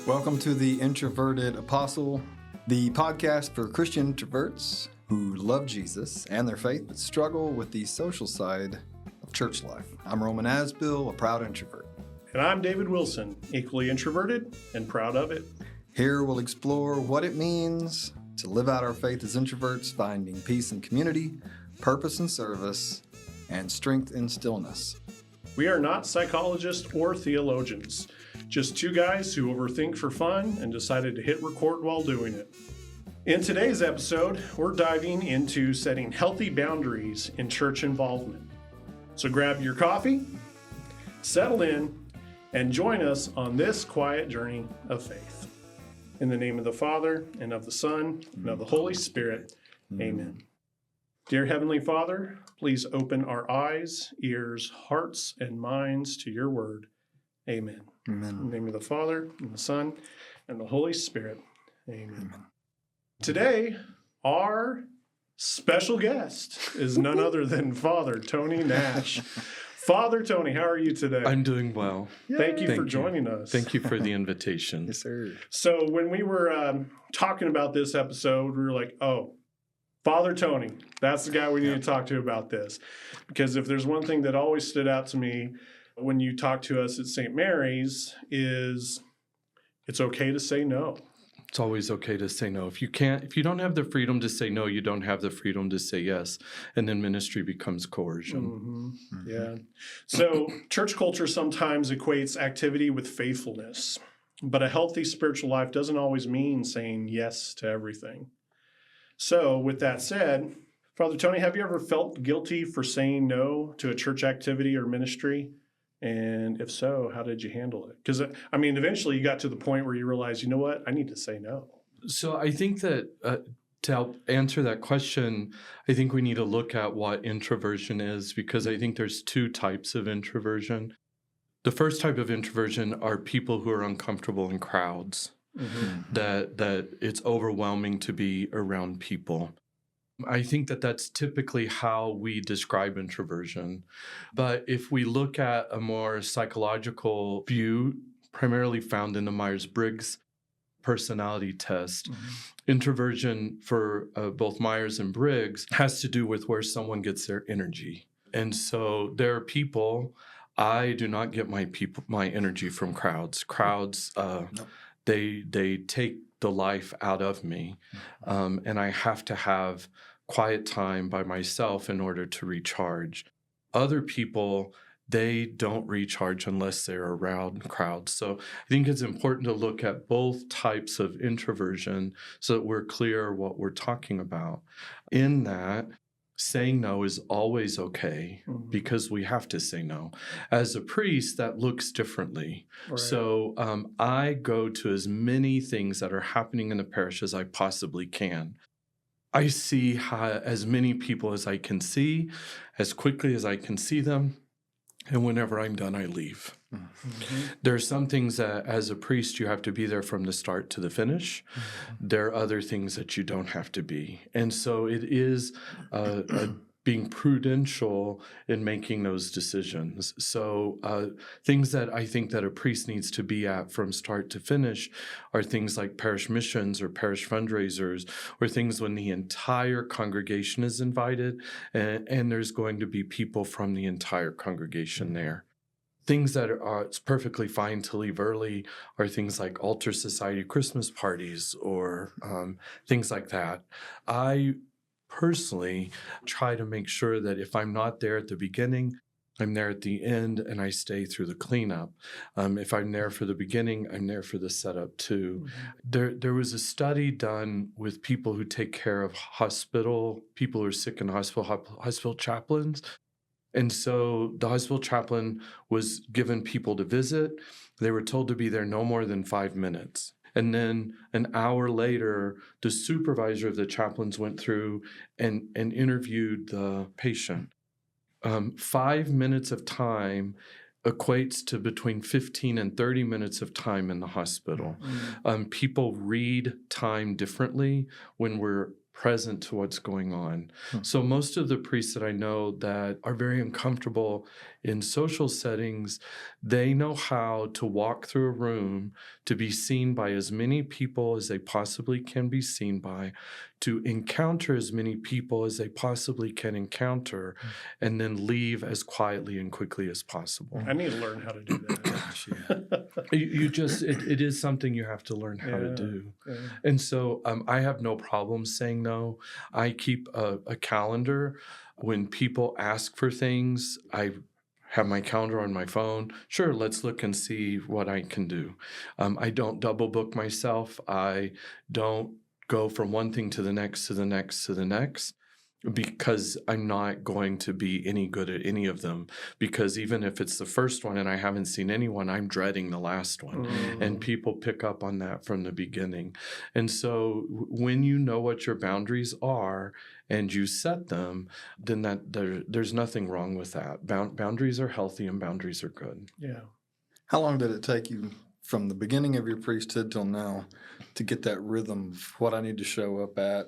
Welcome to the Introverted Apostle, the podcast for Christian introverts who love Jesus and their faith but struggle with the social side of church life. I'm Roman Asbill, a proud introvert. And I'm David Wilson, equally introverted and proud of it. Here we'll explore what it means to live out our faith as introverts, finding peace in community, purpose in service, and strength in stillness. We are not psychologists or theologians, just two guys who overthink for fun and decided to hit record while doing it. In today's episode, we're diving into setting healthy boundaries in church involvement. So grab your coffee, settle in, and join us on this quiet journey of faith. In the name of the Father, and of the Son, and of the Holy Spirit, amen. Dear Heavenly Father, please open our eyes, ears, hearts, and minds to your word. Amen. Amen. In the name of the Father, and the Son, and the Holy Spirit. Amen. Today, our special guest is none other than Father Tony Neusch. Father Tony, how are you today? I'm doing well. Thank you for joining us. Thank you for the invitation. Yes, sir. So when we were talking about this episode, we were like, oh, Father Tony, that's the guy we need to talk to about this. Because if there's one thing that always stood out to me when you talk to us at St. Mary's is it's okay to say no. It's always okay to say no. If you don't have the freedom to say no, you don't have the freedom to say yes. And then ministry becomes coercion. Mm-hmm. Yeah. So church culture sometimes equates activity with faithfulness. But a healthy spiritual life doesn't always mean saying yes to everything. So with that said, Father Tony, have you ever felt guilty for saying no to a church activity or ministry? And if so, how did you handle it? Because, I mean, eventually you got to the point where you realized, you know what, I need to say no. So I think that to help answer that question, I think we need to look at what introversion is, because I think there's two types of introversion. The first type of introversion are people who are uncomfortable in crowds. Mm-hmm. That it's overwhelming to be around people. I think that that's typically how we describe introversion. But if we look at a more psychological view, primarily found in the Myers-Briggs personality test, introversion for both Myers and Briggs has to do with where someone gets their energy. And so there are people, I do not get my energy from crowds. Crowds, They take the life out of me, and I have to have quiet time by myself in order to recharge. Other people, they don't recharge unless they're around crowds. So I think it's important to look at both types of introversion so that we're clear what we're talking about. In that, saying no is always okay because we have to say no. As a priest, that looks differently. Right. So I go to as many things that are happening in the parish as I possibly can. I see as many people as I can see, as quickly as I can see them, and whenever I'm done, I leave. Mm-hmm. There are some things that, as a priest, you have to be there from the start to the finish. Mm-hmm. There are other things that you don't have to be. And so it is being prudential in making those decisions. So things that I think that a priest needs to be at from start to finish are things like parish missions or parish fundraisers, or things when the entire congregation is invited and there's going to be people from the entire congregation there. Things that it's perfectly fine to leave early are things like altar society Christmas parties or things like that. I personally try to make sure that if I'm not there at the beginning, I'm there at the end and I stay through the cleanup. If I'm there for the beginning, I'm there for the setup too. Mm-hmm. There was a study done with people who take care of people who are sick in hospital chaplains. And so the hospital chaplain was given people to visit. They were told to be there no more than 5 minutes. And then an hour later, the supervisor of the chaplains went through and interviewed the patient. 5 minutes of time equates to between 15 and 30 minutes of time in the hospital. Mm-hmm. People read time differently when we're present to what's going on. So most of the priests that I know that are very uncomfortable in social settings, they know how to walk through a room to be seen by as many people as they possibly can be seen by, to encounter as many people as they possibly can encounter, and then leave as quietly and quickly as possible. I need to learn how to do that. You just, it is something you have to learn how to do. Yeah. And so I have no problem saying no. I keep a calendar. When people ask for things, I have my calendar on my phone. Sure, let's look and see what I can do. I don't double book myself. I don't go from one thing to the next, to the next, to the next, because I'm not going to be any good at any of them. Because even if it's the first one and I haven't seen anyone, I'm dreading the last one. And people pick up on that from the beginning. And so when you know what your boundaries are and you set them, then there's nothing wrong with that. Boundaries are healthy and boundaries are good. Yeah. How long did it take you from the beginning of your priesthood till now to get that rhythm of what I need to show up at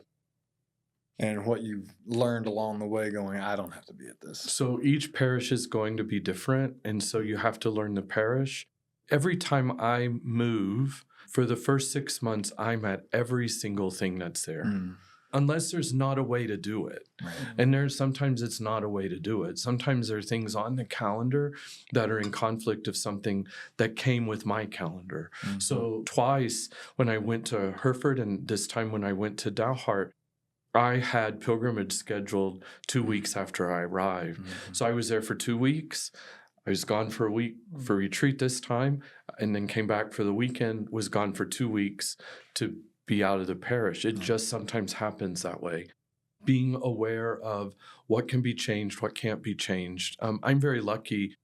and what you've learned along the way going, I don't have to be at this? So each parish is going to be different, and so you have to learn the parish. Every time I move, for the first 6 months, I'm at every single thing that's there. Unless there's not a way to do it. Right. And sometimes it's not a way to do it. Sometimes there are things on the calendar that are in conflict of something that came with my calendar. So twice when I went to Hereford and this time when I went to Dalhart, I had pilgrimage scheduled 2 weeks after I arrived. So I was there for 2 weeks. I was gone for a week for retreat this time, and then came back for the weekend, was gone for 2 weeks to be out of the parish. It just sometimes happens that way. Being aware of what can be changed, what can't be changed. I'm very lucky.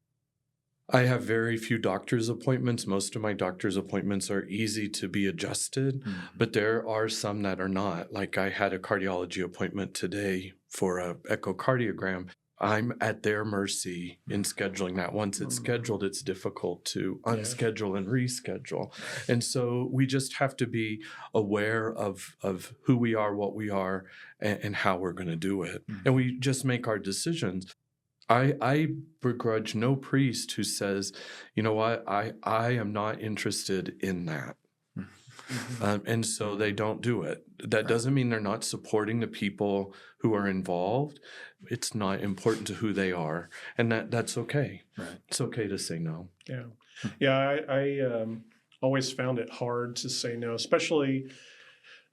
I have very few doctor's appointments. Most of my doctor's appointments are easy to be adjusted, but there are some that are not. Like I had a cardiology appointment today for an echocardiogram. I'm at their mercy in scheduling that. Once it's scheduled, it's difficult to unschedule and reschedule. And so we just have to be aware of who we are, what we are, and how we're going to do it. And we just make our decisions. I begrudge no priest who says, you know what, I am not interested in that. And so they don't do it. That doesn't mean they're not supporting the people who are involved. It's not important to who they are, and that's okay. Right. It's okay to say no. Yeah. Yeah, I always found it hard to say no, especially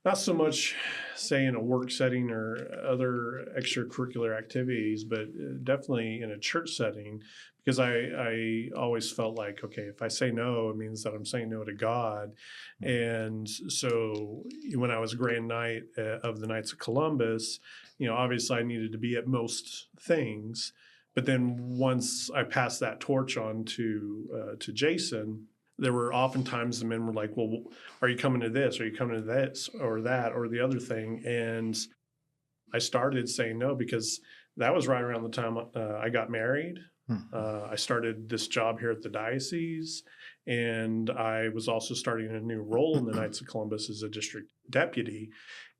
not so much, say, in a work setting or other extracurricular activities, but definitely in a church setting, because I always felt like, okay, if I say no, it means that I'm saying no to God. And so when I was Grand Knight of the Knights of Columbus, obviously I needed to be at most things. But then once I passed that torch on to Jason, there were oftentimes the men were like, well, are you coming to this? Are you coming to this or that or the other thing? And I started saying no because that was right around the time I got married. I started this job here at the Diocese, and I was also starting a new role in the Knights of Columbus as a district deputy.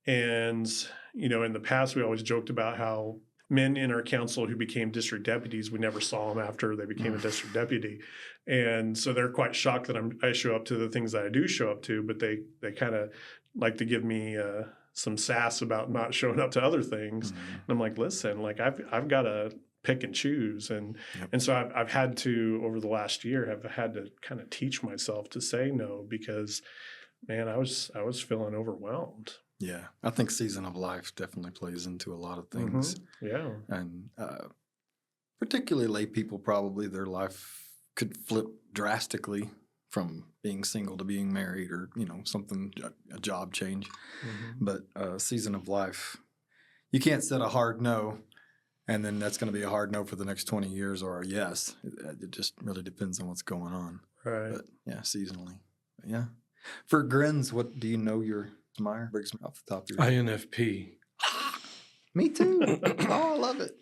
And, in the past, we always joked about how men in our council who became district deputies, we never saw them after they became a district deputy. And so they're quite shocked that I show up to the things that I do show up to, but they kind of like to give me some sass about not showing up to other things. And I'm like, listen, like I've got to pick and choose. And so I've had to, over the last year, have had to kind of teach myself to say no because, man, I was feeling overwhelmed. Yeah, I think season of life definitely plays into a lot of things. Yeah. And particularly lay people, probably their life could flip drastically from being single to being married or, something, a job change. But season of life, you can't set a hard no, and then that's going to be a hard no for the next 20 years or a yes. It just really depends on what's going on. Right. But, yeah, seasonally. But, yeah. For grins, what do you know your Meyer? Briggs off the top of your head. INFP. Me too. Oh, I love it.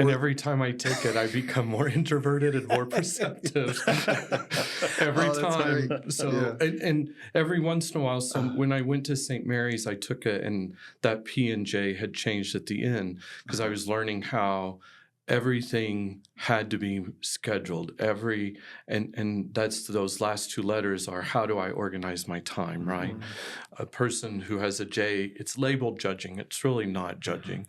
And every time I take it, I become more introverted and more perceptive. Every time. Great. So, and every once in a while, so when I went to St. Mary's, I took it, and that P and J had changed at the end because I was learning how everything had to be scheduled. And that's those last two letters are how do I organize my time, right? A person who has a J, it's labeled judging. It's really not judging.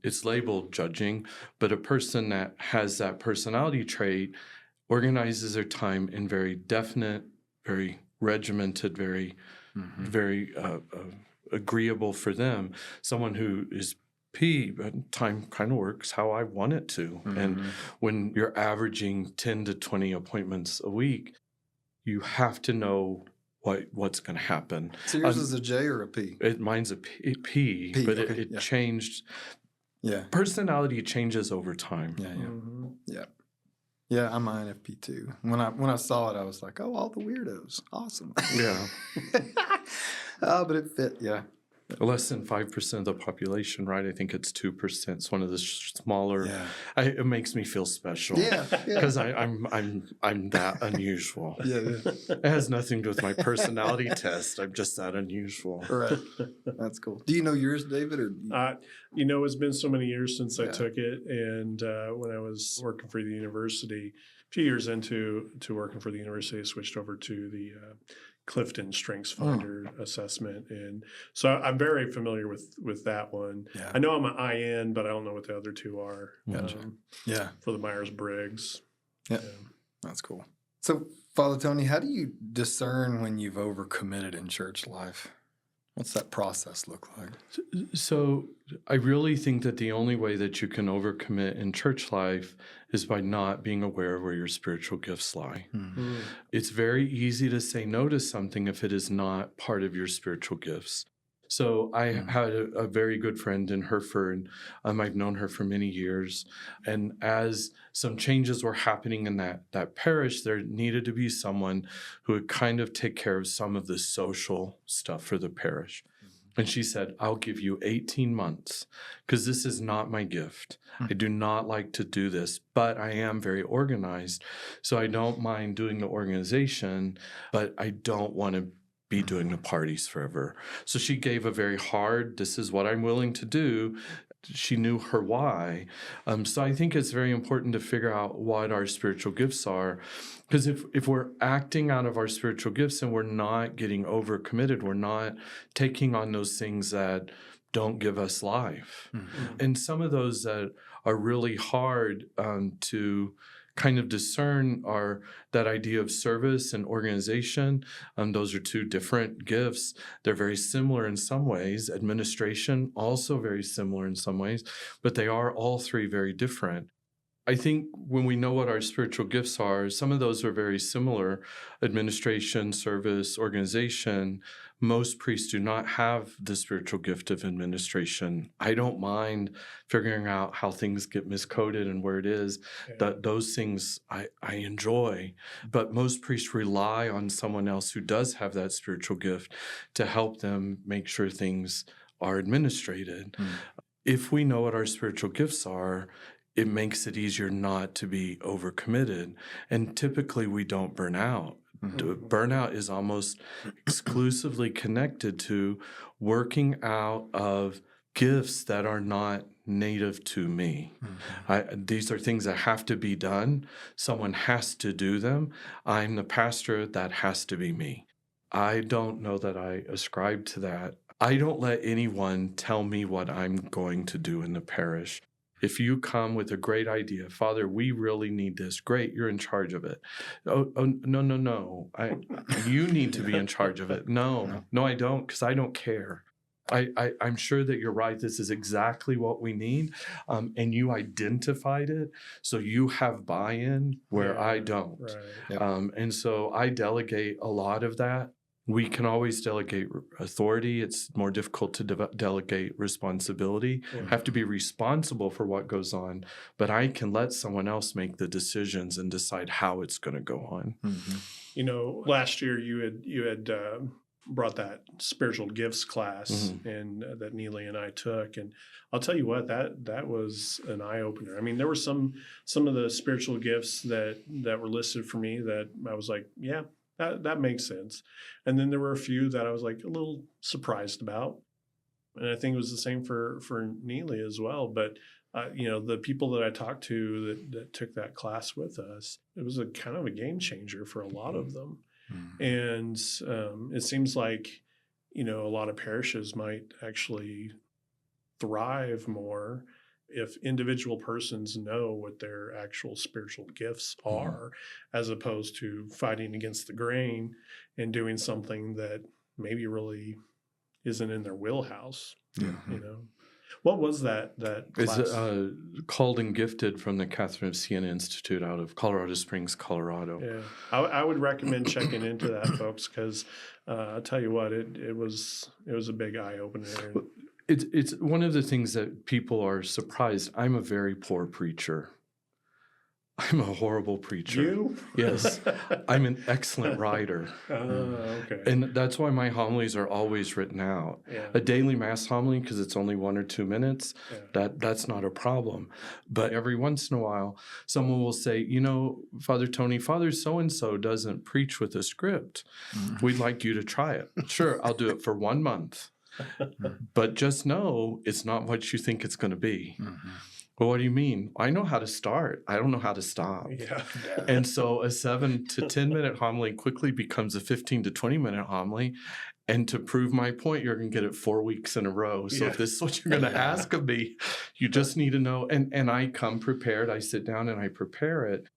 It's labeled judging, but a person that has that personality trait organizes their time in very definite, very regimented, very agreeable for them. Someone who is P, but time kind of works how I want it to. And when you're averaging 10 to 20 appointments a week, you have to know what's going to happen. So yours is a J or a P? Mine's a P, but okay, it changed. Yeah. Personality changes over time. Yeah, I'm INFP too. When I saw it, I was like, oh, all the weirdos. Awesome. Yeah. But it fit, yeah. Less than 5% of the population, right? I think it's 2%. It's one of the smaller. Yeah. It makes me feel special. Yeah. Because I'm that unusual. Yeah. It has nothing to do with my personality test. I'm just that unusual. Right. That's cool. Do you know yours, David? Or It's been so many years since I took it, and when I was working for the university, a few years into working for the university, I switched over to the Clifton Strengths Finder assessment, and so I'm very familiar with that one. Yeah. I know I'm an IN, but I don't know what the other two are. Gotcha. For the Myers-Briggs. Yeah, that's cool. So, Father Tony, how do you discern when you've overcommitted in church life? What's that process look like? So I really think that the only way that you can overcommit in church life is by not being aware of where your spiritual gifts lie. It's very easy to say no to something if it is not part of your spiritual gifts. So I had a very good friend in Hereford. I've known her for many years. And as some changes were happening in that parish, there needed to be someone who would kind of take care of some of the social stuff for the parish. And she said, I'll give you 18 months because this is not my gift. I do not like to do this, but I am very organized. So I don't mind doing the organization, but I don't want to be doing the parties forever. So she gave a very hard, this is what I'm willing to do. She knew her why. So I think it's very important to figure out what our spiritual gifts are. Because if we're acting out of our spiritual gifts and we're not getting overcommitted, we're not taking on those things that don't give us life. And some of those that are really hard to kind of discern are that idea of service and organization. Those are two different gifts. They're very similar in some ways. Administration, also very similar in some ways, but they are all three very different. I think when we know what our spiritual gifts are, some of those are very similar. Administration, service, organization. Most priests do not have the spiritual gift of administration. I don't mind figuring out how things get miscoded and where it is. Those things I enjoy. But most priests rely on someone else who does have that spiritual gift to help them make sure things are administrated. If we know what our spiritual gifts are, it makes it easier not to be overcommitted. And typically we don't burn out. Burnout is almost exclusively connected to working out of gifts that are not native to me. These are things that have to be done. Someone has to do them. I'm the pastor. That has to be me. I don't know that I ascribe to that. I don't let anyone tell me what I'm going to do in the parish. If you come with a great idea, Father, we really need this. Great, you're in charge of it. Oh no. You need to be in charge of it. No, I don't, because I don't care. I'm sure that you're right. This is exactly what we need. And you identified it. So you have buy-in where I don't. Right. And so I delegate a lot of that. We can always delegate authority. It's more difficult to delegate responsibility. Have to be responsible for what goes on, but I can let someone else make the decisions and decide how it's going to go on. Last year you had brought that spiritual gifts class and that Neely and I took, and I'll tell you what, that was an eye opener. I mean, there were some of the spiritual gifts that were listed for me that I was like, yeah, that makes sense, and then there were a few that I was like a little surprised about, and I think it was the same for Neely as well. But the people that I talked to that took that class with us, it was a kind of a game changer for a lot of them. And it seems like, a lot of parishes might actually thrive more if individual persons know what their actual spiritual gifts are, as opposed to fighting against the grain and doing something that maybe really isn't in their wheelhouse. What was that class? It's called and gifted from the Catherine of Siena Institute out of Colorado Springs, Colorado. Yeah, I would recommend checking into that, folks, because I'll tell you what, it was a big eye opener. It's one of the things that people are surprised. I'm a very poor preacher. I'm a horrible preacher. You? Yes. I'm an excellent writer. Okay. And that's why my homilies are always written out. Yeah. A daily mass homily, because it's only 1 or 2 minutes, that's not a problem. But every once in a while, someone will say, Father Tony, Father so-and-so doesn't preach with a script. We'd like you to try it. Sure, I'll do it for 1 month. But just know it's not what you think it's going to be. Well, what do you mean? I know how to start. I don't know how to stop. Yeah. And so a 7 to 10 minute homily quickly becomes a 15 to 20 minute homily. And to prove my point, you're going to get it 4 weeks in a row. So if this is what you're going to ask of me, you just need to know. And I come prepared. I sit down and I prepare it.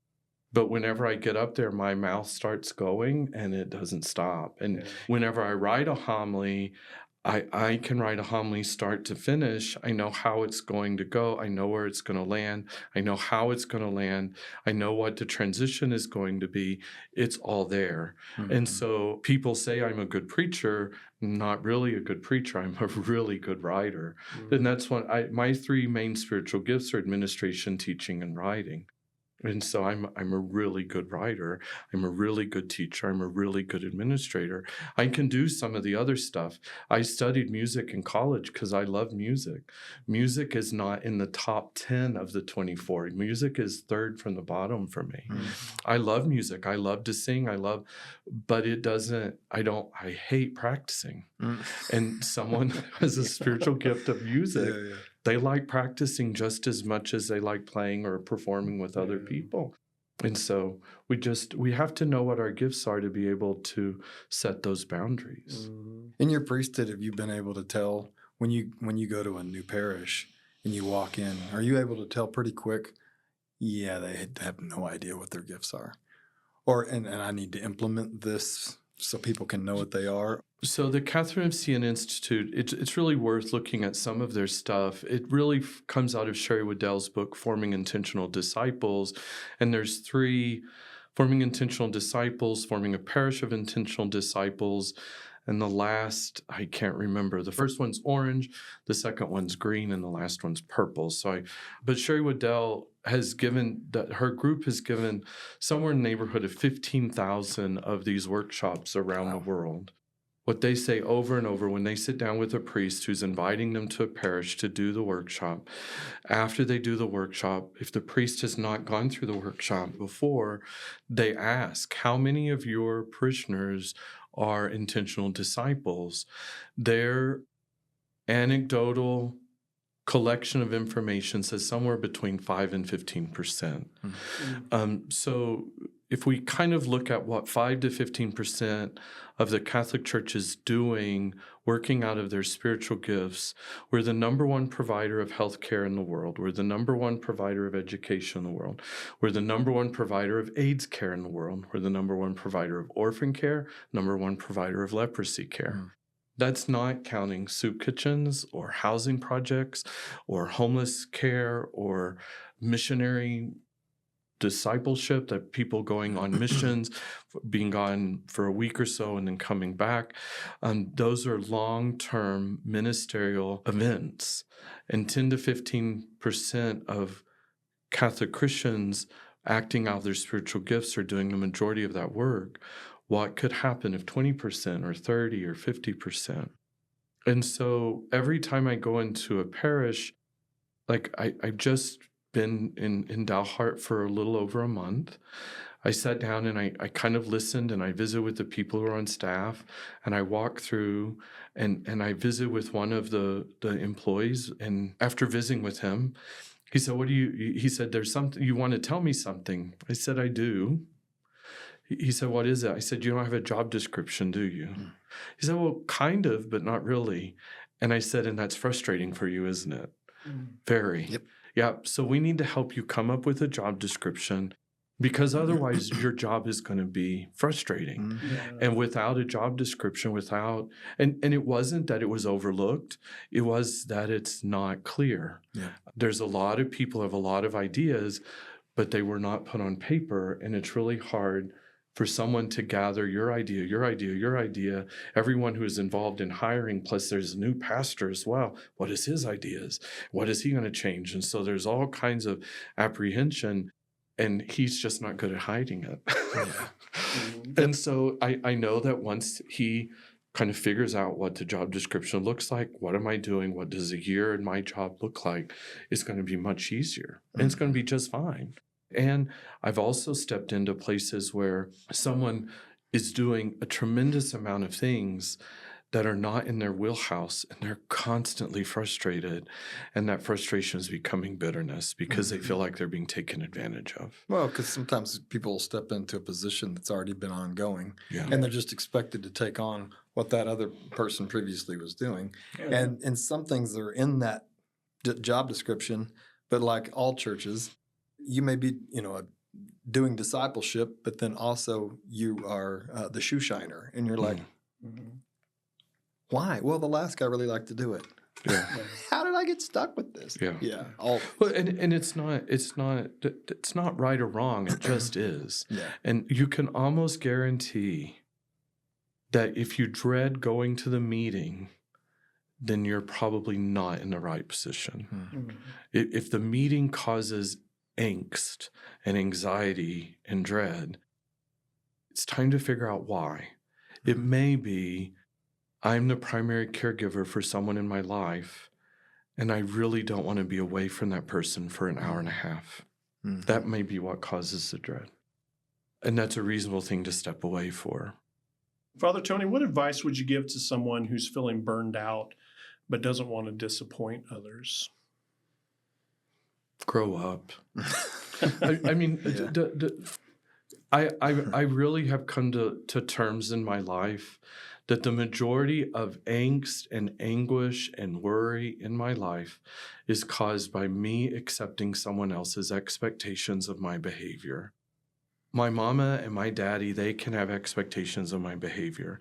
But whenever I get up there, my mouth starts going and it doesn't stop. And whenever I write a homily, I can write a homily start to finish. I know how it's going to go. I know where it's going to land. I know how it's going to land. I know what the transition is going to be. It's all there. And so people say I'm a good preacher. I'm not really a good preacher. I'm a really good writer. And that's my 3 main spiritual gifts are administration, teaching, and writing. And so I'm a really good writer. I'm a really good teacher. I'm a really good administrator. I can do some of the other stuff. I studied music in college because I love music. Music is not in the top 10 of the 24. Music is third from the bottom for me. I love music. I love to sing. But I hate practicing. And someone who has a spiritual gift of music, they like practicing just as much as they like playing or performing with other people. And so we have to know what our gifts are to be able to set those boundaries. In your priesthood, have you been able to tell when you go to a new parish and you walk in, are you able to tell pretty quick, yeah, they have no idea what their gifts are? And I need to implement this so people can know what they are? So the Catherine of Siena Institute, it's really worth looking at some of their stuff. It really comes out of Sherry Waddell's book, Forming Intentional Disciples. And there's 3, Forming Intentional Disciples, Forming a Parish of Intentional Disciples, and the last, I can't remember. The first one's orange, the second one's green, and the last one's purple. But Sherry Waddell her group has given somewhere in the neighborhood of 15,000 of these workshops around the world. What they say over and over when they sit down with a priest who's inviting them to a parish to do the workshop, after they do the workshop, if the priest has not gone through the workshop before, they ask, how many of your parishioners are intentional disciples? Their anecdotal collection of information says somewhere between 5 and 15%. So if we kind of look at what 5 to 15% of the Catholic Church is doing, working out of their spiritual gifts, we're the number 1 provider of healthcare in the world. We're the number 1 provider of education in the world. We're the number 1 provider of AIDS care in the world. We're the number 1 provider of orphan care, number 1 provider of leprosy care. That's not counting soup kitchens or housing projects or homeless care or missionary discipleship, that people going on missions, being gone for a week or so and then coming back. Those are long-term ministerial events. And 10 to 15% of Catholic Christians acting out their spiritual gifts are doing the majority of that work. what could happen if 20% or 30 or 50%. And so every time I go into a parish, like I've just been in Dalhart for a little over a month. I sat down and I kind of listened, and I visit with the people who are on staff, and I walk through and I visit with one of the employees. And after visiting with him, he said, he said, there's something, you want to tell me something? I said, I do. He said, what is it? I said, you don't have a job description, do you? He said, well, kind of, but not really. And I said, and that's frustrating for you, isn't it? Very. Yep. Yeah. So we need to help you come up with a job description, because otherwise your job is going to be frustrating. And without a job description, and it wasn't that it was overlooked, it was that it's not clear. Yeah. There's A lot of people have a lot of ideas, but they were not put on paper, and it's really hard for someone to gather your idea, everyone who is involved in hiring, plus there's a new pastor as well. What is his ideas? What is he going to change? And so there's all kinds of apprehension, and he's just not good at hiding it. And so I know that once he kind of figures out what the job description looks like, what am I doing, what does a year in my job look like, it's going to be much easier, and it's going to be just fine. And I've also stepped into places where someone is doing a tremendous amount of things that are not in their wheelhouse, and they're constantly frustrated. And that frustration is becoming bitterness because they feel like they're being taken advantage of. Well, because sometimes people step into a position that's already been ongoing, and they're just expected to take on what that other person previously was doing. And some things are in that job description, but like all churches, you may be, doing discipleship, but then also you are the shoe shiner, and you're like, why? Well, the last guy really liked to do it. Yeah. How did I get stuck with this? Yeah. Well, and it's not right or wrong. It just is. Yeah. And you can almost guarantee that if you dread going to the meeting, then you're probably not in the right position. If the meeting causes angst and anxiety and dread, it's time to figure out why. It may be, I'm the primary caregiver for someone in my life, and I really don't want to be away from that person for an hour and a half. That may be what causes the dread. And that's a reasonable thing to step away for. Father Tony, what advice would you give to someone who's feeling burned out but doesn't want to disappoint others? Grow up. I mean, I really have come to terms in my life that the majority of angst and anguish and worry in my life is caused by me accepting someone else's expectations of my behavior. My mama and my daddy, they can have expectations of my behavior.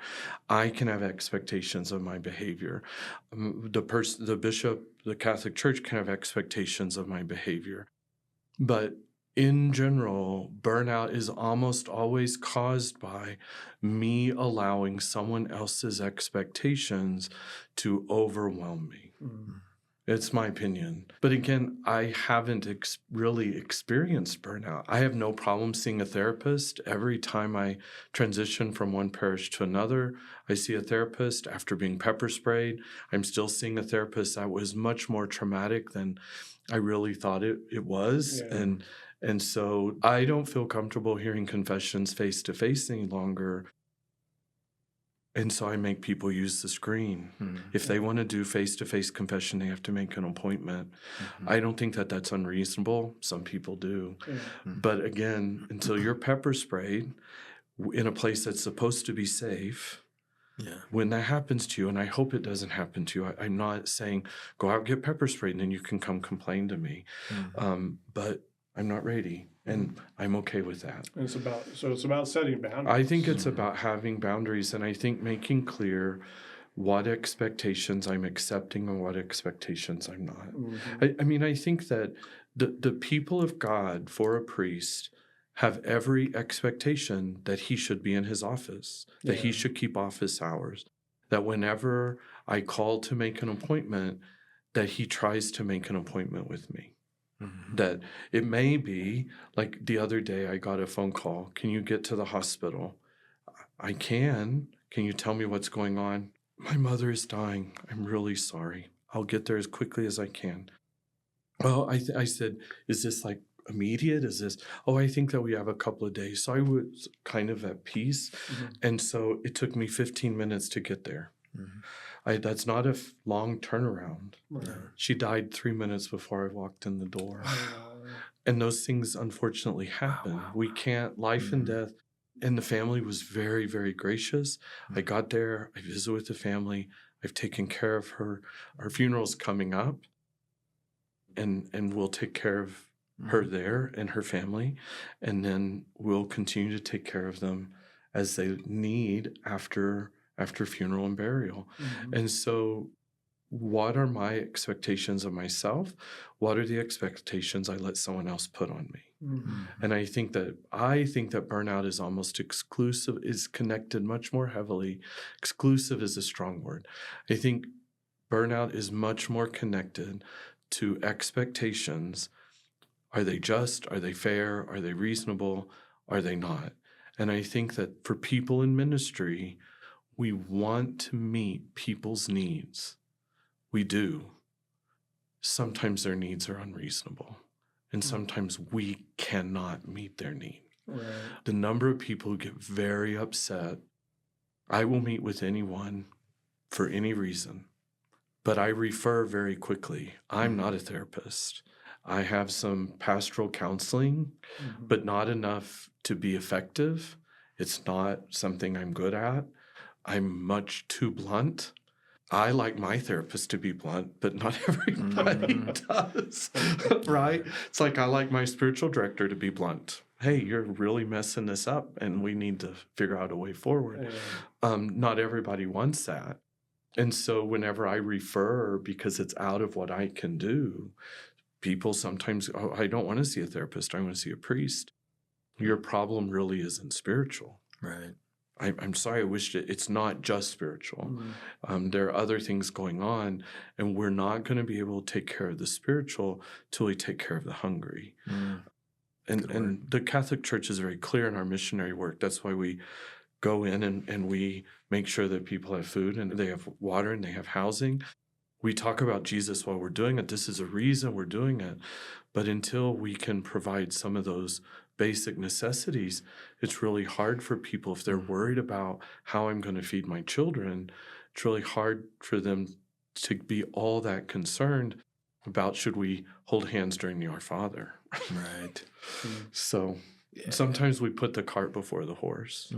I can have expectations of my behavior. The bishop, the Catholic Church can have expectations of my behavior. But in general, burnout is almost always caused by me allowing someone else's expectations to overwhelm me. It's my opinion. But again, I haven't really experienced burnout. I have no problem seeing a therapist. Every time I transition from one parish to another, I see a therapist. After being pepper sprayed, I'm still seeing a therapist. That was much more traumatic than I really thought it was. Yeah. And so I don't feel comfortable hearing confessions face-to-face any longer. And so I make people use the screen. If they want to do face-to-face confession, they have to make an appointment. I don't think that that's unreasonable. Some people do. But again, until you're pepper sprayed in a place that's supposed to be safe, when that happens to you, and I hope it doesn't happen to you, I'm not saying go out, get pepper sprayed, and then you can come complain to me. But I'm not ready, and I'm okay with that. And it's about setting boundaries. I think it's about having boundaries, and I think making clear what expectations I'm accepting and what expectations I'm not. I mean, I think that the people of God for a priest have every expectation that he should be in his office, that he should keep office hours, that whenever I call to make an appointment, that he tries to make an appointment with me. That it may be, like the other day I got a phone call, can you get to the hospital? I can. Can you tell me what's going on? My mother is dying. I'm really sorry. I'll get there as quickly as I can. Well, I said, is this like immediate? Is this, I think that we have a couple of days. So I was kind of at peace. And so it took me 15 minutes to get there. That's not a long turnaround. She died 3 minutes before I walked in the door. And those things unfortunately happen. We can't, life and death. And the family was very, very gracious. I got there, I visited with the family. I've taken care of her. Our funeral's coming up. And we'll take care of her there and her family. And then we'll continue to take care of them as they need after funeral and burial. And so what are my expectations of myself? What are the expectations I let someone else put on me? And I think that burnout is almost exclusive, is connected much more heavily. Exclusive is a strong word. I think burnout is much more connected to expectations. Are they just? Are they fair? Are they reasonable? Are they not? And I think that for people in ministry, we want to meet people's needs. We do. Sometimes their needs are unreasonable, and sometimes we cannot meet their need. The number of people who get very upset, I will meet with anyone for any reason, but I refer very quickly. I'm not a therapist. I have some pastoral counseling, but not enough to be effective. It's not something I'm good at. I'm much too blunt. I like my therapist to be blunt, but not everybody does, right? It's like I like my spiritual director to be blunt. Hey, you're really messing this up, and we need to figure out a way forward. Not everybody wants that. And so whenever I refer, because it's out of what I can do, people sometimes, I don't want to see a therapist. I want to see a priest. Your problem really isn't spiritual. Right. I'm sorry, I wish it's not just spiritual. There are other things going on, and we're not going to be able to take care of the spiritual till we take care of the hungry. And the Catholic Church is very clear in our missionary work. That's why we go in and we make sure that people have food and they have water and they have housing. We talk about Jesus while we're doing it. This is a reason we're doing it. But until we can provide some of those basic necessities, it's really hard for people. If they're worried about how I'm going to feed my children, it's really hard for them to be all that concerned about should we hold hands during the Our Father. Right. So sometimes we put the cart before the horse.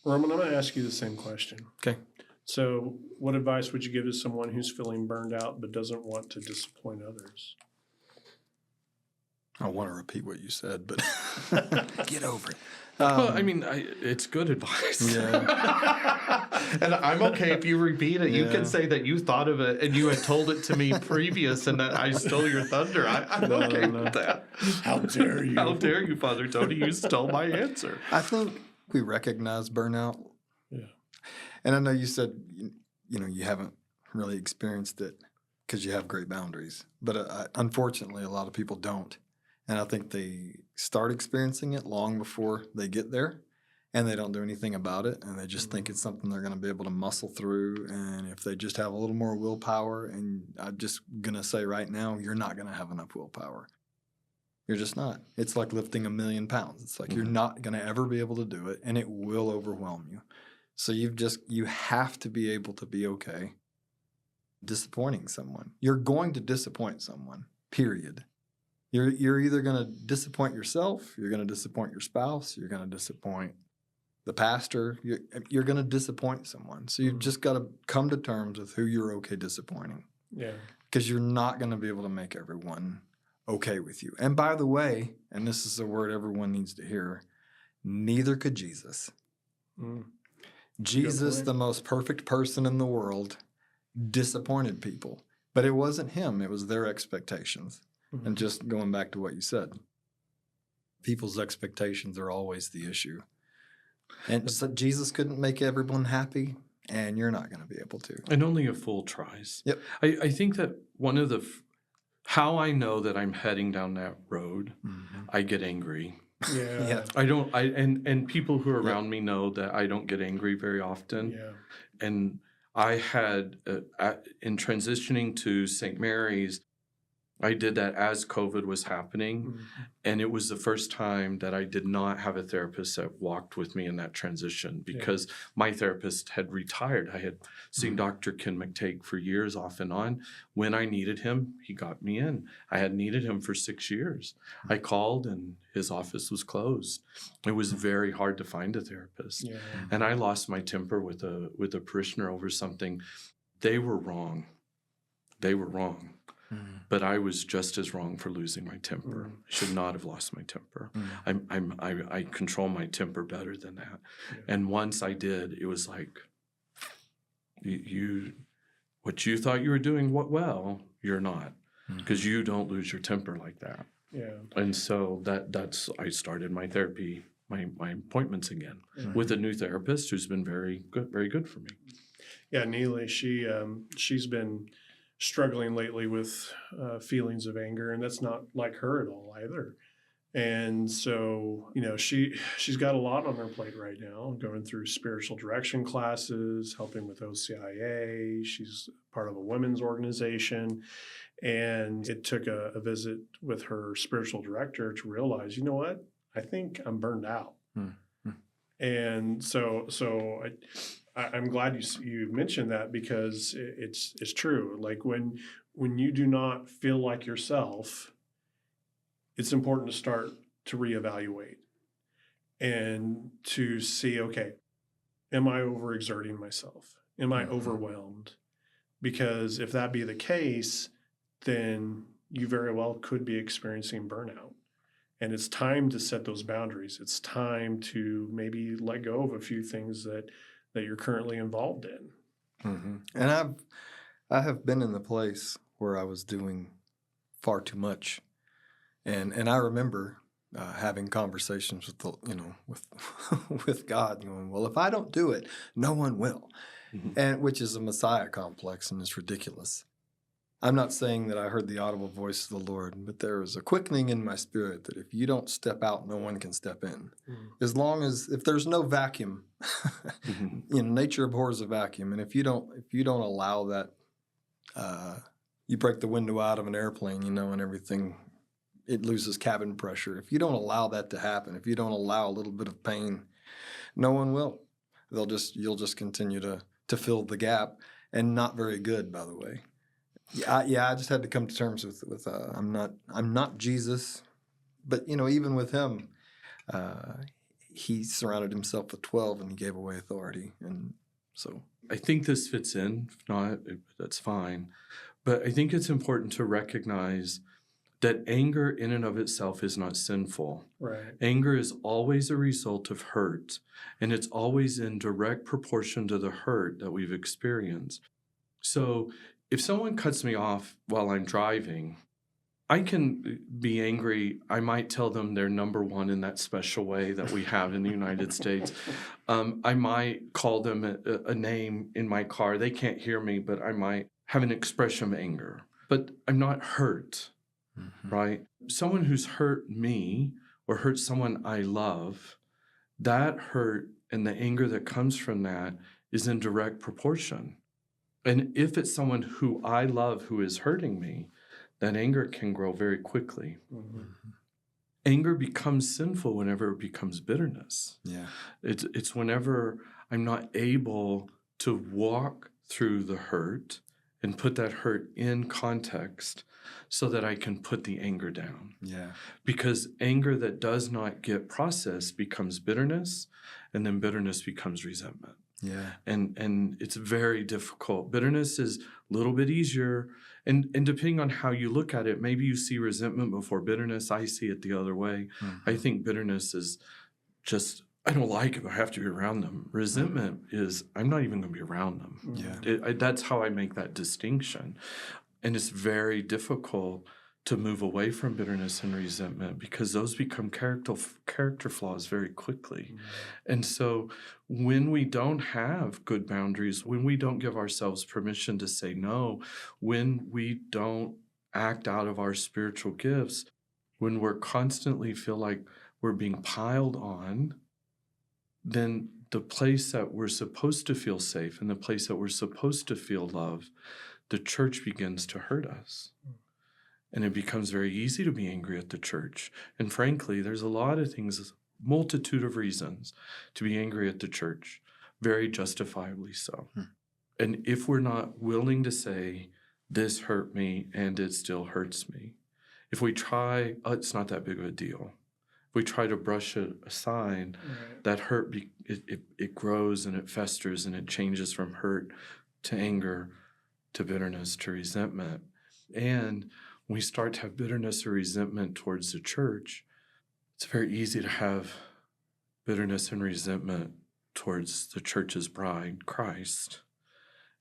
Roman, I'm going to ask you the same question. Okay. So what advice would you give to someone who's feeling burned out but doesn't want to disappoint others? I want to repeat what you said, but get over it. Well, I mean, it's good advice. Yeah. And I'm okay if you repeat it. You Yeah. can say that you thought of it and you had told it to me previous and that I stole your thunder. I'm okay with that. How dare you? How dare you, Father Tony? You stole my answer. I think we recognize burnout. Yeah. And I know you said, you haven't really experienced it because you have great boundaries. But unfortunately, a lot of people don't. And I think they start experiencing it long before they get there, and they don't do anything about it, and they just think it's something they're going to be able to muscle through. And if they just have a little more willpower, and I'm just going to say right now, you're not going to have enough willpower. You're just not. It's like lifting 1,000,000 pounds. It's like you're not going to ever be able to do it, and it will overwhelm you. So you have to be able to be okay disappointing someone. You're going to disappoint someone, period. You're either going to disappoint yourself, you're going to disappoint your spouse, you're going to disappoint the pastor, you're going to disappoint someone. So you've just got to come to terms with who you're okay disappointing. Yeah. Because you're not going to be able to make everyone okay with you. And by the way, and this is a word everyone needs to hear, neither could Jesus. Jesus, the most perfect person in the world, disappointed people. But it wasn't him, it was their expectations. And just going back to what you said, people's expectations are always the issue. And so Jesus couldn't make everyone happy, and you're not going to be able to. And only a fool tries. Yep. I think that one of how I know that I'm heading down that road, I get angry Yeah. And people who are around me know that I don't get angry very often. Yeah. And I had, in transitioning to St. Mary's, I did that as COVID was happening. Mhm. And it was the first time that I did not have a therapist that walked with me in that transition because my therapist had retired. I had seen Dr. Ken McTake for years off and on. When I needed him, he got me in. I had needed him for 6 years. I called and his office was closed. It was very hard to find a therapist. Yeah. And I lost my temper with a parishioner over something. They were wrong. They were wrong. But I was just as wrong for losing my temper. I should not have lost my temper. I control my temper better than that. Yeah. And once I did, it was like, what you thought you were doing well, you're not, because you don't lose your temper like that. Yeah. And so that's I started my therapy, my appointments again with a new therapist who's been very good for me. Yeah, Neely, she's been struggling lately with feelings of anger, and that's not like her at all either. And so, she's got a lot on her plate right now, going through spiritual direction classes, helping with OCIA. She's part of a women's organization. And it took a visit with her spiritual director to realize, you know what? I think I'm burned out. And so I'm glad you mentioned that, because it's true. Like when you do not feel like yourself, it's important to start to reevaluate and to see, okay, am I overexerting myself? Am I overwhelmed? Because if that be the case, then you very well could be experiencing burnout. And it's time to set those boundaries. It's time to maybe let go of a few things that you're currently involved in. And I have been in the place where I was doing far too much, and I remember having conversations with God, going, well, if I don't do it, no one will, and which is a Messiah complex, and it's ridiculous. I'm not saying that I heard the audible voice of the Lord, but there was a quickening in my spirit that if you don't step out, no one can step in. As long as, if there's no vacuum, nature abhors a vacuum. And if you don't allow that, you break the window out of an airplane, and everything, it loses cabin pressure. If you don't allow that to happen, if you don't allow a little bit of pain, no one will. You'll just continue to fill the gap, and not very good, by the way. Yeah, I just had to come to terms with I'm not Jesus, but even with him, he surrounded himself with 12 and he gave away authority, and so I think this fits in. If not, that's fine. But I think it's important to recognize that anger in and of itself is not sinful. Right. Anger is always a result of hurt, and it's always in direct proportion to the hurt that we've experienced. So if someone cuts me off while I'm driving, I can be angry. I might tell them they're number one in that special way that we have in the United States. I might call them a name in my car. They can't hear me, but I might have an expression of anger. But I'm not hurt, right? Someone who's hurt me or hurt someone I love, that hurt and the anger that comes from that is in direct proportion. And if it's someone who I love who is hurting me, that anger can grow very quickly. Anger becomes sinful whenever it becomes bitterness. Yeah, it's whenever I'm not able to walk through the hurt and put that hurt in context so that I can put the anger down. Yeah. Because anger that does not get processed becomes bitterness, and then bitterness becomes resentment. Yeah. And it's very difficult. Bitterness is a little bit easier. And depending on how you look at it, maybe you see resentment before bitterness. I see it the other way. I think bitterness is just, I don't like it, but I have to be around them. Resentment is, I'm not even going to be around them. Yeah. That's how I make that distinction. And it's very difficult to move away from bitterness and resentment because those become character flaws very quickly. And so when we don't have good boundaries, when we don't give ourselves permission to say no, when we don't act out of our spiritual gifts, when we're constantly feel like we're being piled on, then the place that we're supposed to feel safe and the place that we're supposed to feel love, the church begins to hurt us. And it becomes very easy to be angry at the church. And frankly, there's a lot of things, multitude of reasons to be angry at the church, very justifiably so. And if we're not willing to say, this hurt me and it still hurts me, if we try, it's not that big of a deal. If we try to brush it aside, that hurt, it grows and it festers and it changes from hurt to anger to bitterness to resentment. And when we start to have bitterness or resentment towards the church, it's very easy to have bitterness and resentment towards the church's bride, Christ.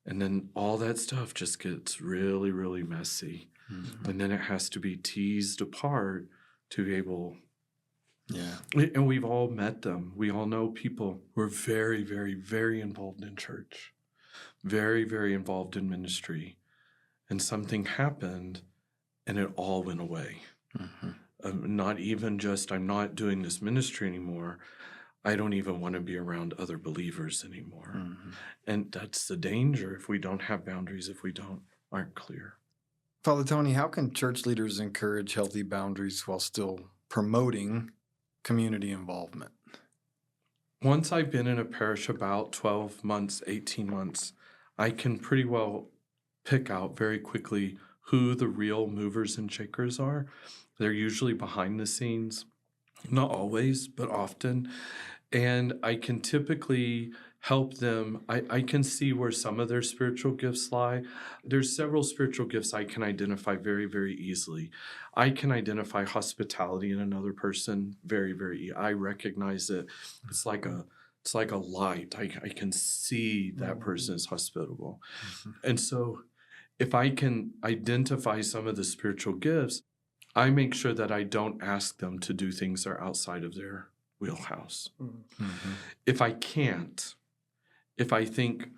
And then all that stuff just gets really, really messy. And then it has to be teased apart to be able. Yeah. And we've all met them. We all know people who are very, very, very involved in church, very, very involved in ministry. And something happened and it all went away. Not even just, I'm not doing this ministry anymore. I don't even want to be around other believers anymore. And that's the danger if we don't have boundaries, if we aren't clear. Father Tony, how can church leaders encourage healthy boundaries while still promoting community involvement? Once I've been in a parish about 12 months, 18 months, I can pretty well pick out very quickly who the real movers and shakers are. They're usually behind the scenes, not always, but often. And I can typically help them. I can see where some of their spiritual gifts lie. There's several spiritual gifts I can identify very, very easily. I can identify hospitality in another person very, very. I recognize it. It's like a light. I can see that person is hospitable. And so if I can identify some of the spiritual gifts, I make sure that I don't ask them to do things that are outside of their wheelhouse. If I can't, if I think,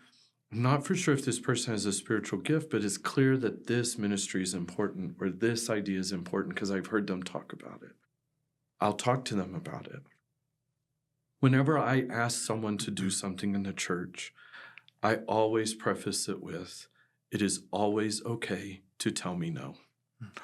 I'm not for sure if this person has a spiritual gift, but it's clear that this ministry is important or this idea is important because I've heard them talk about it, I'll talk to them about it. Whenever I ask someone to do something in the church, I always preface it with, it is always okay to tell me no.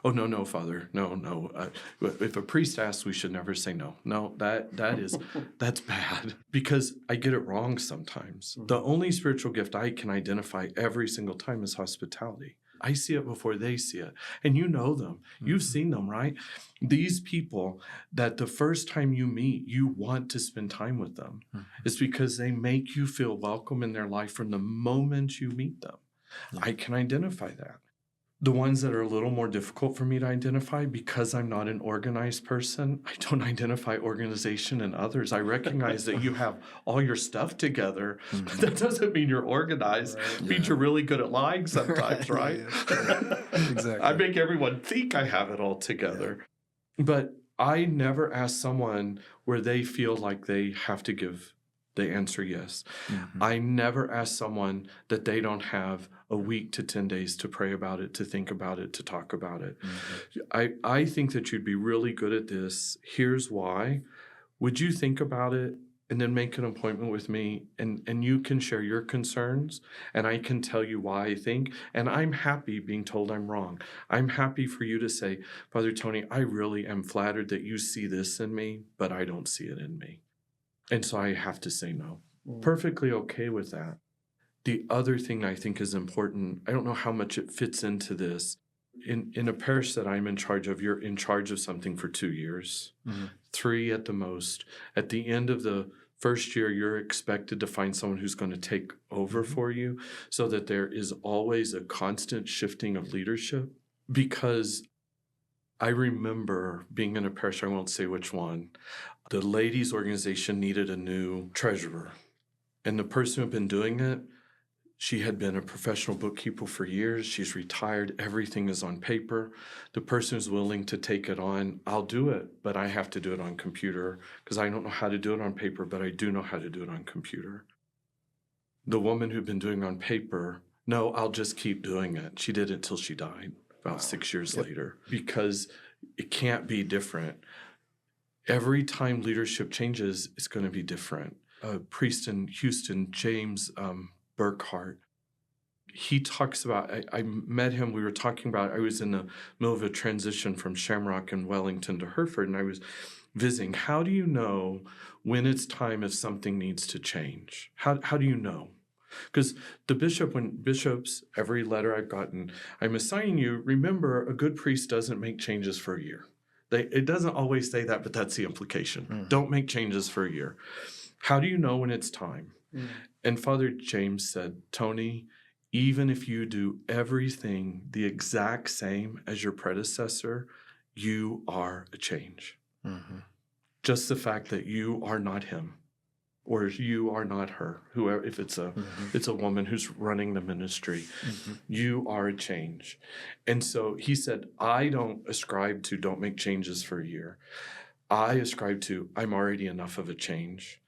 Oh, no, Father. No. If a priest asks, we should never say no. No, that's bad because I get it wrong sometimes. The only spiritual gift I can identify every single time is hospitality. I see it before they see it. And you know them. You've seen them, right? These people that the first time you meet, you want to spend time with them. It's because they make you feel welcome in their life from the moment you meet them. I can identify that. The ones that are a little more difficult for me to identify, because I'm not an organized person, I don't identify organization in others. I recognize that you have all your stuff together, but that doesn't mean you're organized. It means you're really good at lying sometimes, right? Exactly. I make everyone think I have it all together. But I never ask someone where they feel like they have to give the answer yes. I never ask someone that they don't have a week to 10 days to pray about it, to think about it, to talk about it. I think that you'd be really good at this. Here's why. Would you think about it and then make an appointment with me and you can share your concerns and I can tell you why I think, and I'm happy being told I'm wrong. I'm happy for you to say, Father Tony, I really am flattered that you see this in me, but I don't see it in me. And so I have to say no. Perfectly okay with that. The other thing I think is important, I don't know how much it fits into this. In a parish that I'm in charge of, you're in charge of something for 2 years, 3 at the most. At the end of the first year, you're expected to find someone who's going to take over for you so that there is always a constant shifting of leadership. Because I remember being in a parish, I won't say which one, the ladies' organization needed a new treasurer. And the person who had been doing it, she had been a professional bookkeeper for years. She's retired. Everything is on paper. The person who's willing to take it on, I'll do it, but I have to do it on computer because I don't know how to do it on paper, but I do know how to do it on computer. The woman who'd been doing it on paper, no, I'll just keep doing it. She did it till she died about 6 years later because it can't be different. every time leadership changes, it's going to be different. A priest in Houston, James Burkhart, he talks about, I met him, we were talking about, I was in the middle of a transition from Shamrock and Wellington to Hereford, and I was visiting. How do you know when it's time if something needs to change? How do you know? Because when bishops, every letter I've gotten, I'm assigning you, remember, a good priest doesn't make changes for a year. It doesn't always say that, but that's the implication. Don't make changes for a year. How do you know when it's time? And Father James said, Tony, even if you do everything the exact same as your predecessor, you are a change. Just the fact that you are not him, or you are not her, whoever, if it's a woman who's running the ministry, you are a change. And so he said, I don't ascribe to don't make changes for a year. I ascribe to I'm already enough of a change.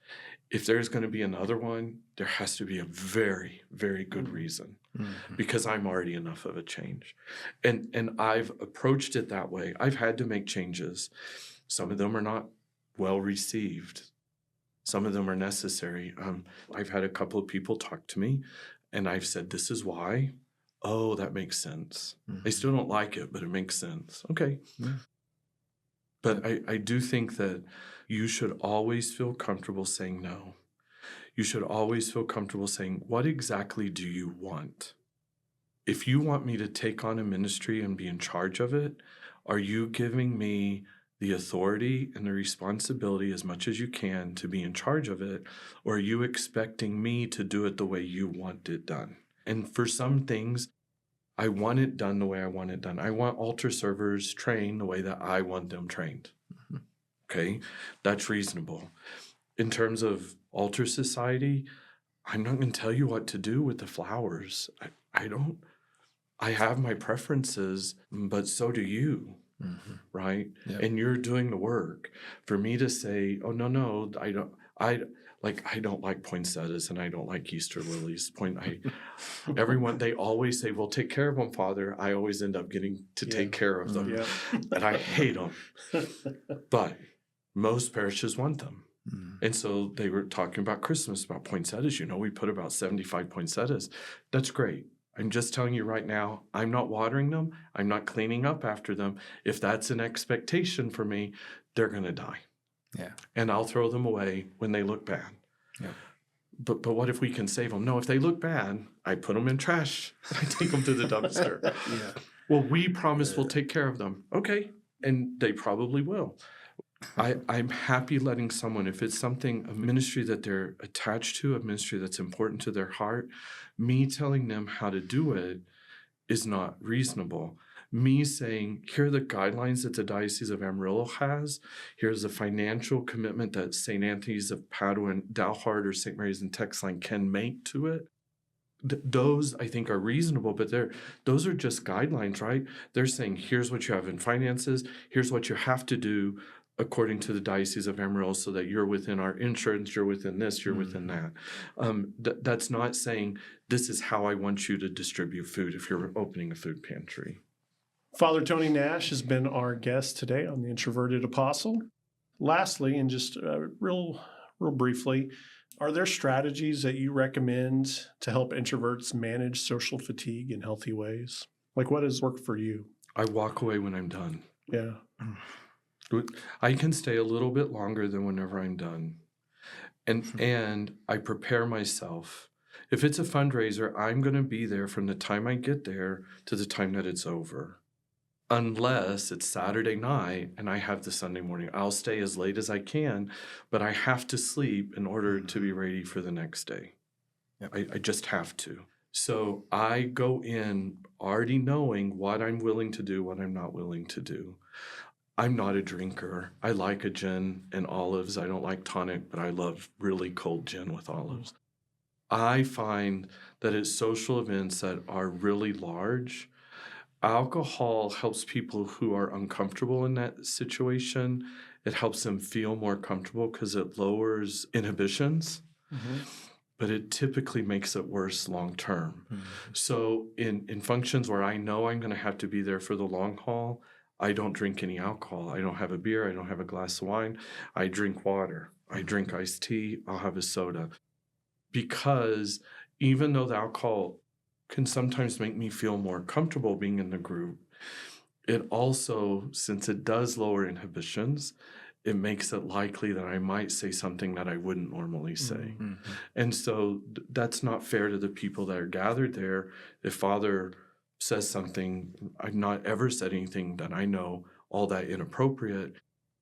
If there's going to be another one, there has to be a very, very good reason, because I'm already enough of a change. And I've approached it that way. I've had to make changes. Some of them are not well received. Some of them are necessary. I've had a couple of people talk to me, and I've said, this is why. Oh, that makes sense. I still don't like it, but it makes sense. Okay. But I do think that you should always feel comfortable saying no. You should always feel comfortable saying, what exactly do you want? If you want me to take on a ministry and be in charge of it, are you giving me the authority and the responsibility as much as you can to be in charge of it, or are you expecting me to do it the way you want it done? And for some things, I want it done the way I want it done. I want altar servers trained the way that I want them trained. Okay, that's reasonable. In terms of altar society, I'm not going to tell you what to do with the flowers. I don't. I have my preferences, but so do you. Right? Yep. And you're doing the work. For me to say, oh, no, I don't like poinsettias and I don't like Easter lilies. Everyone, they always say, well, take care of them, Father. I always end up getting to take care of them. And I hate them. But most parishes want them. And so they were talking about Christmas, about poinsettias. We put about 75 poinsettias. That's great. I'm just telling you right now, I'm not watering them. I'm not cleaning up after them. If that's an expectation for me, they're going to die. Yeah. And I'll throw them away when they look bad. Yeah. But what if we can save them? No, if they look bad, I put them in trash. I take them to the dumpster. Well, we promise we'll take care of them. Okay. And they probably will. I'm happy letting someone, if it's something, a ministry that they're attached to, a ministry that's important to their heart, me telling them how to do it is not reasonable. Me saying, here are the guidelines that the Diocese of Amarillo has. Here's the financial commitment that St. Anthony's of Padua and Dalhart or St. Mary's in Texline can make to it. Those, I think, are reasonable, but those are just guidelines, right? They're saying, here's what you have in finances. Here's what you have to do according to the Diocese of Amarillo, so that you're within our insurance, you're within this, you're within that. That's not saying this is how I want you to distribute food if you're opening a food pantry. Father Tony Neusch has been our guest today on the Introverted Apostle. Lastly, and just real briefly, are there strategies that you recommend to help introverts manage social fatigue in healthy ways? Like, what has worked for you? I walk away when I'm done. Yeah. I can stay a little bit longer than whenever I'm done. And I prepare myself. If it's a fundraiser, I'm going to be there from the time I get there to the time that it's over. Unless it's Saturday night and I have the Sunday morning. I'll stay as late as I can, but I have to sleep in order to be ready for the next day. Yep. I just have to. So I go in already knowing what I'm willing to do, what I'm not willing to do. I'm not a drinker. I like a gin and olives. I don't like tonic, but I love really cold gin with olives. I find that at social events that are really large, alcohol helps people who are uncomfortable in that situation. It helps them feel more comfortable because it lowers inhibitions, but it typically makes it worse long term. So in functions where I know I'm going to have to be there for the long haul, I don't drink any alcohol. I don't have a beer. I don't have a glass of wine. I drink water. I drink iced tea. I'll have a soda. Because even though the alcohol can sometimes make me feel more comfortable being in the group, it also, since it does lower inhibitions, it makes it likely that I might say something that I wouldn't normally say. Mm-hmm. And so that's not fair to the people that are gathered there. If Father says something, I've not ever said anything that I know all that inappropriate,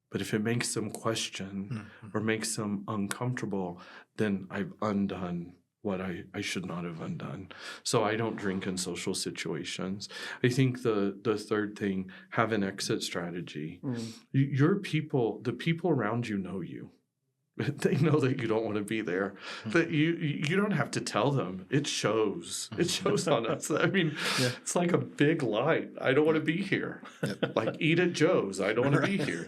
but if it makes them question or makes them uncomfortable, then I've undone what I should not have undone. So I don't drink in social situations. I think the third thing, have an exit strategy. Your people, the people around you know you. They know that you don't want to be there. That you don't have to tell them. It shows. It shows on us. I mean, it's like a big light. I don't want to be here. Yep. Like eat at Joe's. I don't want to be here.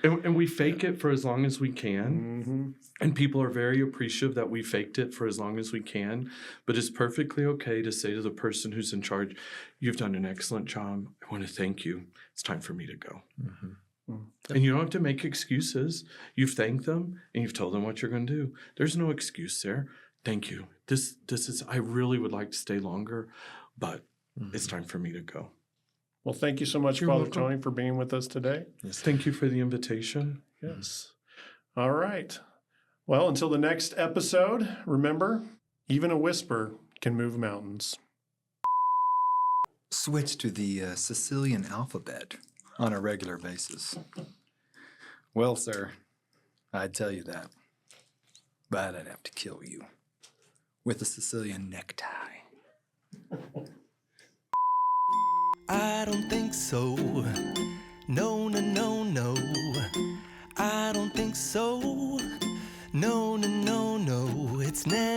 And we fake it for as long as we can. And people are very appreciative that we faked it for as long as we can. But it's perfectly okay to say to the person who's in charge, you've done an excellent job. I want to thank you. It's time for me to go. And you don't have to make excuses. You've thanked them and you've told them what you're going to do. There's no excuse there. Thank you. This is, I really would like to stay longer, but it's time for me to go. Well, thank you so much, You're Father welcome. Tony, for being with us today. Yes. Thank you for the invitation. Yes. All right. Well, until the next episode, remember, even a whisper can move mountains. Switch to the Sicilian alphabet on a regular basis. Well, sir, I'd tell you that, but I'd have to kill you with a Sicilian necktie. I don't think so. No, no, no, no. I don't think so. No, no, no, no. It's never